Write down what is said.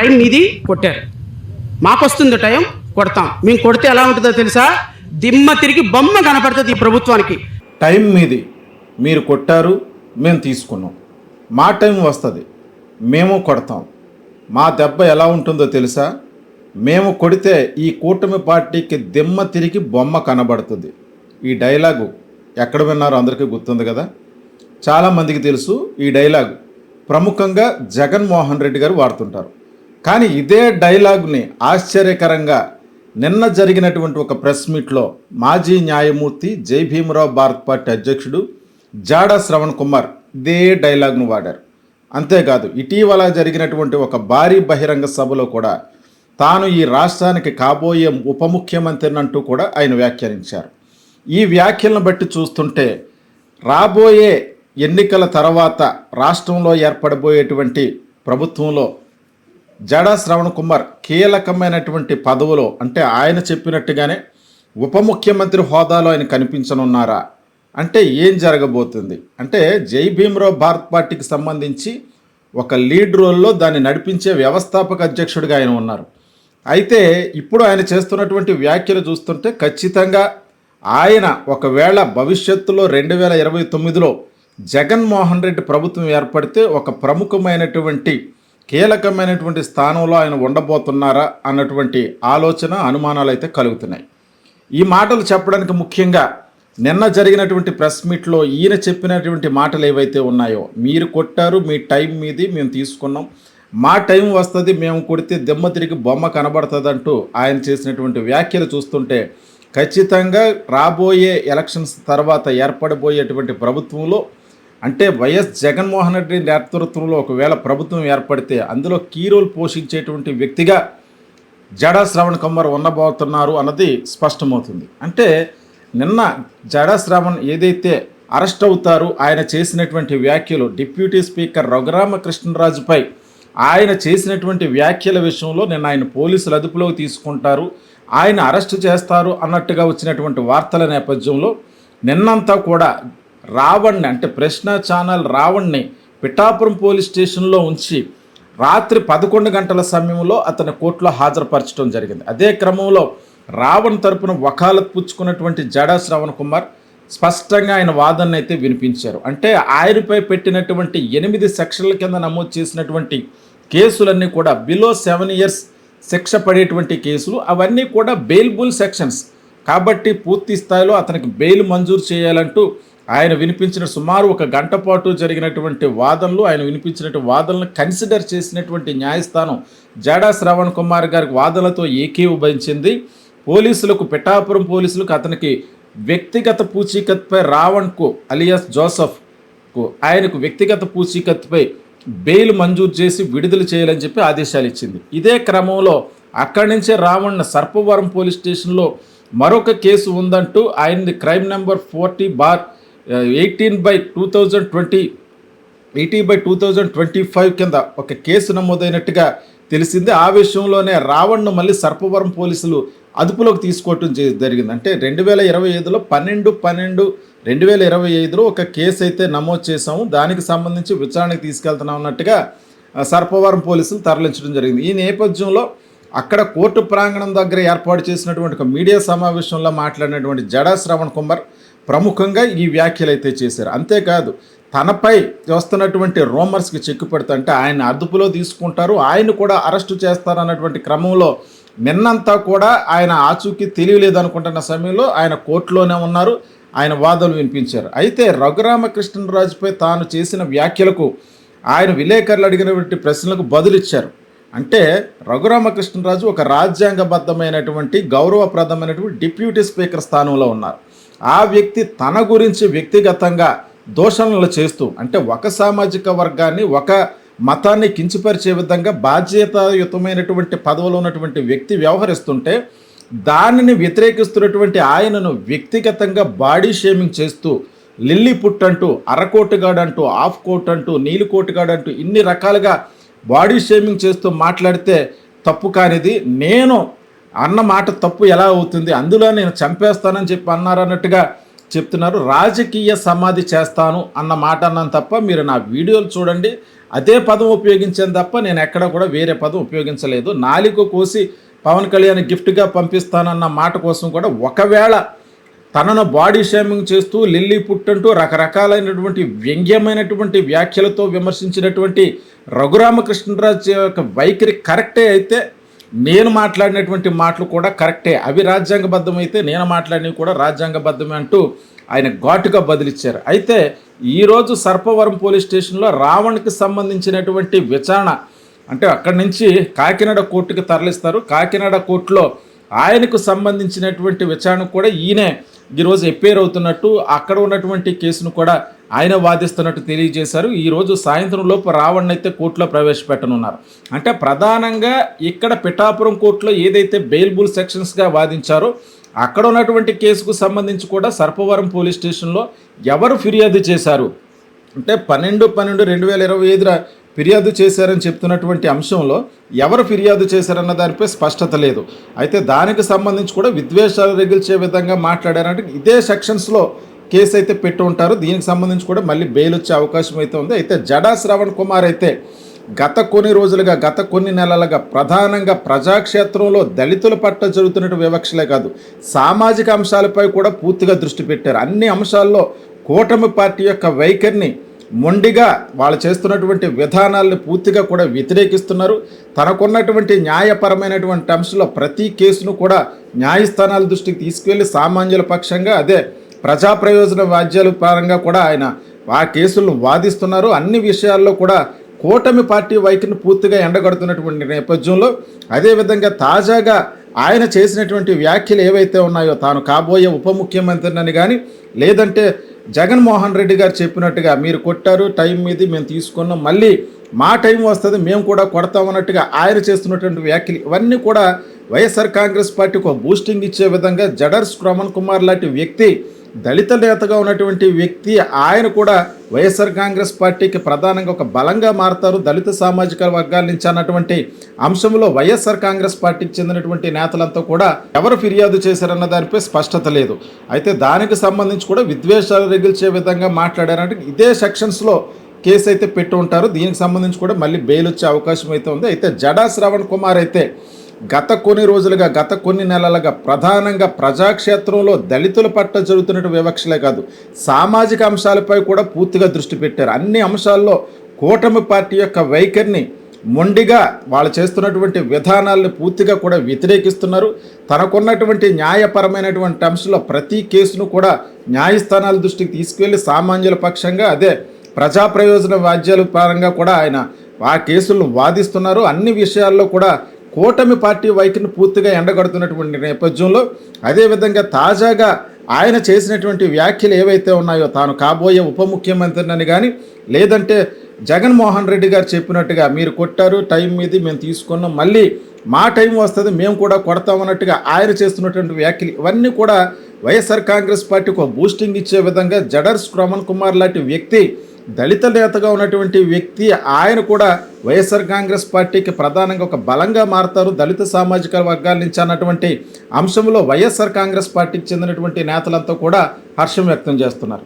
Time మీది కొట్టారు, మాకు వస్తుంది టైం కొడతాం. మేము కొడితే ఎలా ఉంటుందో తెలుసా? దిమ్మ తిరిగి బొమ్మ కనపడుతుంది ఈ ప్రభుత్వానికి. టైం మీది, మీరు కొట్టారు, మేము తీసుకున్నాం. మా టైం వస్తుంది, మేము కొడతాం. మా దెబ్బ ఎలా ఉంటుందో తెలుసా? మేము కొడితే ఈ కూటమి పార్టీకి దిమ్మ తిరిగి బొమ్మ కనబడుతుంది. ఈ డైలాగు ఎక్కడ విన్నారో అందరికీ గుర్తుంది కదా. చాలామందికి తెలుసు ఈ డైలాగు. ప్రముఖంగా జగన్మోహన్ రెడ్డి గారు వాడుతుంటారు. కానీ ఇదే డైలాగుని ఆశ్చర్యకరంగా నిన్న జరిగినటువంటి ఒక ప్రెస్ మీట్లో మాజీ న్యాయమూర్తి జై భీమరావు భారత్ పార్టీ అధ్యక్షుడు జాడా శ్రవణ్ కుమార్ ఇదే డైలాగ్ను వాడారు. అంతేకాదు ఇటీవల జరిగినటువంటి ఒక భారీ బహిరంగ సభలో కూడా తాను ఈ రాష్ట్రానికి కాబోయే ఉప ముఖ్యమంత్రిని అంటూ కూడా ఆయన వ్యాఖ్యానించారు. ఈ వ్యాఖ్యలను బట్టి చూస్తుంటే రాబోయే ఎన్నికల తర్వాత రాష్ట్రంలో ఏర్పడబోయేటువంటి ప్రభుత్వంలో జాడా శ్రవణ్ కుమార్ కీలకమైనటువంటి పదవులో, అంటే ఆయన చెప్పినట్టుగానే ఉప ముఖ్యమంత్రి హోదాలో ఆయన కనిపించనున్నారా అంటే ఏం జరగబోతుంది అంటే, జై భీమరావు భారత్ పార్టీకి సంబంధించి ఒక లీడ్ రోల్లో దాన్ని నడిపించే వ్యవస్థాపక అధ్యక్షుడిగా ఆయన ఉన్నారు. అయితే ఇప్పుడు ఆయన చేస్తున్నటువంటి వ్యాఖ్యలు చూస్తుంటే ఖచ్చితంగా ఆయన ఒకవేళ భవిష్యత్తులో 2029లో జగన్మోహన్ రెడ్డి ప్రభుత్వం ఏర్పడితే ఒక ప్రముఖమైనటువంటి కీలకమైనటువంటి స్థానంలో ఆయన ఉండబోతున్నారా అన్నటువంటి ఆలోచన, అనుమానాలు అయితే కలుగుతున్నాయి. ఈ మాటలు చెప్పడానికి ముఖ్యంగా నిన్న జరిగినటువంటి ప్రెస్ మీట్లో ఈయన చెప్పినటువంటి మాటలు ఏవైతే ఉన్నాయో, మీరు కొట్టారు, మీ టైం మీది, మేము తీసుకున్నాం, మా టైం వస్తుంది, మేము కొడితే దిమ్మ తిరిగి బొమ్మ కనబడుతుందంటూ ఆయన చేసినటువంటి వ్యాఖ్యలు చూస్తుంటే ఖచ్చితంగా రాబోయే ఎలక్షన్స్ తర్వాత ఏర్పడబోయేటువంటి ప్రభుత్వంలో, అంటే వైఎస్ జగన్మోహన్ రెడ్డి నేతృత్వంలో ఒకవేళ ప్రభుత్వం ఏర్పడితే అందులో కీ రోల్ పోషించేటువంటి వ్యక్తిగా జాడా శ్రవణ్ కుమార్ ఉండబోతున్నారు అన్నది స్పష్టమవుతుంది. అంటే నిన్న జాడా శ్రవణ్ ఏదైతే అరెస్ట్ అవుతారు, ఆయన చేసినటువంటి వ్యాఖ్యలు డిప్యూటీ స్పీకర్ రఘురామకృష్ణరాజుపై ఆయన చేసినటువంటి వ్యాఖ్యల విషయంలో నిన్న ఆయన పోలీసులు అదుపులోకి తీసుకుంటారు, ఆయన అరెస్టు చేస్తారు అన్నట్టుగా వచ్చినటువంటి వార్తల నేపథ్యంలో నిన్నంతా కూడా రావణ్ని, అంటే ప్రశ్న ఛానల్ రావణ్ని పిఠాపురం పోలీస్ స్టేషన్లో ఉంచి రాత్రి 11 గంటల సమయంలో అతని కోర్టులో హాజరుపరచడం జరిగింది. అదే క్రమంలో రావణ్ తరపున వకాలత్ పుచ్చుకున్నటువంటి జాడా శ్రవణ్ కుమార్ స్పష్టంగా ఆయన వాదనను అయితే వినిపించారు. అంటే ఆయనపై పెట్టినటువంటి 8 సెక్షన్ల కింద నమోదు చేసినటువంటి కేసులన్నీ కూడా బిలో 7 ఇయర్స్ శిక్ష పడేటువంటి కేసులు, అవన్నీ కూడా బెయిల్బుల్ సెక్షన్స్ కాబట్టి పూర్తి స్థాయిలో అతనికి బెయిల్ మంజూరు చేయాలంటూ ఆయన వినిపించిన సుమారు 1 గంట పాటు జరిగినటువంటి వాదనలు, ఆయన వినిపించినటువంటి వాదనలను కన్సిడర్ చేసినటువంటి న్యాయస్థానం జాడా శ్రవణ్ కుమార్ గారికి వాదనలతో ఏకీభవించింది. పోలీసులకు, పిఠాపురం పోలీసులకు అతనికి వ్యక్తిగత పూచీకత్తుపై రావణ్కు అలియాస్ జోసఫ్కు ఆయనకు వ్యక్తిగత పూచీకత్తుపై బెయిల్ మంజూరు చేసి విడుదల చేయాలని చెప్పి ఆదేశాలు ఇచ్చింది. ఇదే క్రమంలో అక్కడి నుంచే రావణ్ని సర్పవరం పోలీస్ స్టేషన్లో మరొక కేసు ఉందంటూ ఆయనది క్రైమ్ నెంబర్ 40/18/2025 కింద ఒక కేసు నమోదైనట్టుగా తెలిసింది. ఆ విషయంలోనే రావణ్ను మళ్ళీ సర్పవరం పోలీసులు అదుపులోకి తీసుకోవటం జరిగింది. అంటే 2025లో 12/12/2025లో ఒక కేసు అయితే నమోదు చేసాము, దానికి సంబంధించి విచారణకు తీసుకెళ్తున్నాం అన్నట్టుగా సర్పవరం పోలీసులు తరలించడం జరిగింది. ఈ నేపథ్యంలో అక్కడ కోర్టు ప్రాంగణం దగ్గర ఏర్పాటు చేసినటువంటి ఒక మీడియా సమావేశంలో మాట్లాడినటువంటి జాడా శ్రవణ్ కుమార్ ప్రముఖంగా ఈ వ్యాఖ్యలు అయితే చేశారు. అంతేకాదు తనపై వస్తున్నటువంటి రూమర్స్కి చెక్కు పెడుతుంటే ఆయన అదుపులో తీసుకుంటారు, ఆయన కూడా అరెస్టు చేస్తారు అన్నటువంటి క్రమంలో నిన్నంతా కూడా ఆయన ఆచూకీ తెలియలేదనుకుంటున్న సమయంలో ఆయన కోర్టులోనే ఉన్నారు, ఆయన వాదనలు వినిపించారు. అయితే రఘురామకృష్ణరాజుపై తాను చేసిన వ్యాఖ్యలకు ఆయన విలేకరులు అడిగినటువంటి ప్రశ్నలకు బదులిచ్చారు. అంటే రఘురామకృష్ణరాజు ఒక రాజ్యాంగబద్ధమైనటువంటి గౌరవప్రదమైనటువంటి డిప్యూటీ స్పీకర్ స్థానంలో ఉన్నారు. ఆ వ్యక్తి తన గురించి వ్యక్తిగతంగా దూషణలు చేస్తూ, అంటే ఒక సామాజిక వర్గాన్ని, ఒక మతాన్ని కించపరిచే విధంగా బాధ్యతాయుతమైనటువంటి పదవిలో ఉన్నటువంటి వ్యక్తి వ్యవహరిస్తుంటే దానిని వ్యతిరేకిస్తున్నటువంటి ఆయనను వ్యక్తిగతంగా బాడీ షేమింగ్ చేస్తూ లిల్లీ పుట్ అంటూ, అరకోటుగాడు అంటూ, హాఫ్ కోట్ అంటూ, నీలి కోటుగాడు అంటూ ఇన్ని రకాలుగా బాడీ షేమింగ్ చేస్తూ మాట్లాడితే తప్పు కానిది, నేను అన్న మాట తప్పు ఎలా అవుతుంది, అందులో నేను చంపేస్తానని చెప్పి అన్నారన్నట్టుగా చెప్తున్నారు. రాజకీయ సమాధి చేస్తాను అన్న మాట అన్నాను తప్ప, మీరు నా వీడియోలు చూడండి, అదే పదం ఉపయోగించాను తప్ప నేను ఎక్కడ కూడా వేరే పదం ఉపయోగించలేదు. నాలుక కోసి పవన్ కళ్యాణ్ గిఫ్ట్గా పంపిస్తానన్న మాట కోసం కూడా ఒకవేళ తనను బాడీ షేమింగ్ చేస్తూ లిల్లీ పుట్టంటూ రకరకాలైనటువంటి వ్యంగ్యమైనటువంటి వ్యాఖ్యలతో విమర్శించినటువంటి రఘురామకృష్ణరాజు యొక్క వైఖరి కరెక్టే అయితే నేను మాట్లాడినటువంటి మాటలు కూడా కరెక్టే, అవి రాజ్యాంగబద్ధమైతే నేను మాట్లాడినవి కూడా రాజ్యాంగబద్ధమే అంటూ ఆయన ఘాటుగా బదిలిచ్చారు. అయితే ఈరోజు సర్పవరం పోలీస్ స్టేషన్లో రావణ్కి సంబంధించినటువంటి విచారణ అంటే అక్కడి నుంచి కాకినాడ కోర్టుకి తరలిస్తారు. కాకినాడ కోర్టులో ఆయనకు సంబంధించినటువంటి విచారణ కూడా ఈయనే ఈరోజు ఎప్పేర్ అవుతున్నట్టు, అక్కడ ఉన్నటువంటి కేసును కూడా ఆయన వాదిస్తున్నట్టు తెలియజేశారు. ఈరోజు సాయంత్రం లోపు రావణ్ అయితే కోర్టులో ప్రవేశపెట్టనున్నారు. అంటే ప్రధానంగా ఇక్కడ పిఠాపురం కోర్టులో ఏదైతే బెయిల్బుల్ సెక్షన్స్గా వాదించారో అక్కడ ఉన్నటువంటి కేసుకు సంబంధించి కూడా సర్పవరం పోలీస్ స్టేషన్లో ఎవరు ఫిర్యాదు చేశారు అంటే 12/12/2025 ఫిర్యాదు చేశారని చెప్తున్నటువంటి అంశంలో ఎవరు ఫిర్యాదు చేశారన్న దానిపై స్పష్టత లేదు. అయితే దానికి సంబంధించి కూడా విద్వేషాలు రగిల్చే విధంగా మాట్లాడారంటే ఇదే సెక్షన్స్లో కేసు అయితే పెట్టి ఉంటారు. దీనికి సంబంధించి కూడా మళ్ళీ బెయిల్ వచ్చే అవకాశం అయితే ఉంది. అయితే జడా శ్రవణ్ కుమార్ అయితే గత కొన్ని నెలలుగా ప్రధానంగా ప్రజాక్షేత్రంలో దళితుల పట్ల జరుగుతున్న వివక్షలే కాదు, సామాజిక అంశాలపై కూడా పూర్తిగా దృష్టి పెట్టారు. అన్ని అంశాల్లో కూటమి పార్టీ యొక్క వైఖరిని మొండిగా వాళ్ళు చేస్తున్నటువంటి విధానాలను పూర్తిగా కూడా వ్యతిరేకిస్తున్నారు. తనకున్నటువంటి న్యాయపరమైనటువంటి అంశంలో ప్రతి కేసును కూడా న్యాయస్థానాల దృష్టికి తీసుకువెళ్ళి సామాన్యుల పక్షంగా అదే ప్రజా ప్రయోజన వాద్యాల పరంగా కూడా ఆయన ఆ కేసులను వాదిస్తున్నారు. అన్ని విషయాల్లో కూడా కూటమి పార్టీ వైఖరిని పూర్తిగా ఎండగడుతున్నటువంటి నేపథ్యంలో అదేవిధంగా తాజాగా ఆయన చేసినటువంటి వ్యాఖ్యలు ఏవైతే ఉన్నాయో, తాను కాబోయే ఉప ముఖ్యమంత్రిని కానీ లేదంటే జగన్మోహన్ రెడ్డి గారు చెప్పినట్టుగా మీరు కొట్టారు, టైం మీది మేము తీసుకున్నాం, మళ్ళీ మా టైం వస్తుంది మేము కూడా కొడతామన్నట్టుగా ఆయన చేస్తున్నటువంటి వ్యాఖ్యలు ఇవన్నీ కూడా వైఎస్ఆర్ కాంగ్రెస్ పార్టీకి ఒక బూస్టింగ్ ఇచ్చే విధంగా జడా శ్రవణ్ కుమార్ లాంటి వ్యక్తి, దళిత నేతగా ఉన్నటువంటి వ్యక్తి, ఆయన కూడా వైఎస్ఆర్ కాంగ్రెస్ పార్టీకి ప్రధానంగా ఒక బలంగా మారుతారు దళిత సామాజిక వర్గాల నుంచి అన్నటువంటి అంశంలో వైఎస్ఆర్ కాంగ్రెస్ పార్టీకి చెందినటువంటి నేతలంతా కూడా ఎవరు ఫిర్యాదు చేశారన్న దానిపై స్పష్టత లేదు. అయితే దానికి సంబంధించి కూడా విద్వేషాలు రగిల్చే విధంగా మాట్లాడారంటే ఇదే సెక్షన్స్లో కేసు అయితే పెట్టి ఉంటారు. దీనికి సంబంధించి కూడా మళ్ళీ బెయిల్ వచ్చే అవకాశం అయితే ఉంది. అయితే జడా శ్రవణ్ కుమార్ అయితే గత కొన్ని నెలలుగా ప్రధానంగా ప్రజాక్షేత్రంలో దళితుల పట్ల జరుగుతున్న వివక్షలే కాదు, సామాజిక అంశాలపై కూడా పూర్తిగా దృష్టి పెట్టారు. అన్ని అంశాల్లో కూటమి పార్టీ యొక్క వైఖరిని మొండిగా వాళ్ళు చేస్తున్నటువంటి విధానాలను పూర్తిగా కూడా వ్యతిరేకిస్తున్నారు. తనకున్నటువంటి న్యాయపరమైనటువంటి అంశంలో ప్రతి కేసును కూడా న్యాయస్థానాల దృష్టికి తీసుకువెళ్ళి సామాన్యుల పక్షంగా అదే ప్రజా ప్రయోజన వాద్యాల పరంగా కూడా ఆయన ఆ కేసులను వాదిస్తున్నారు. అన్ని విషయాల్లో కూడా కూటమి పార్టీ వైఖరిని పూర్తిగా ఎండగడుతున్నటువంటి నేపథ్యంలో అదేవిధంగా తాజాగా ఆయన చేసినటువంటి వ్యాఖ్యలు ఏవైతే ఉన్నాయో, తాను కాబోయే ఉప ముఖ్యమంత్రిని కానీ లేదంటే జగన్మోహన్ రెడ్డి గారు చెప్పినట్టుగా మీరు కొట్టారు, టైం మీది మేము తీసుకున్నాం, మళ్ళీ మా టైం వస్తుంది మేము కూడా కొడతామన్నట్టుగా ఆయన చేస్తున్నటువంటి వ్యాఖ్యలు ఇవన్నీ కూడా వైఎస్ఆర్ కాంగ్రెస్ పార్టీకి ఒక బూస్టింగ్ ఇచ్చే విధంగా జడా శ్రవణ్ కుమార్ లాంటి వ్యక్తి, దళిత నేతగా ఉన్నటువంటి వ్యక్తి, ఆయన కూడా వైఎస్ఆర్ కాంగ్రెస్ పార్టీకి ప్రధానంగా ఒక బలంగా మారుతారు దళిత సామాజిక వర్గాల నుంచి అన్నటువంటి అంశంలో వైఎస్ఆర్ కాంగ్రెస్ పార్టీకి చెందినటువంటి నేతలంతా కూడా హర్షం వ్యక్తం చేస్తున్నారు.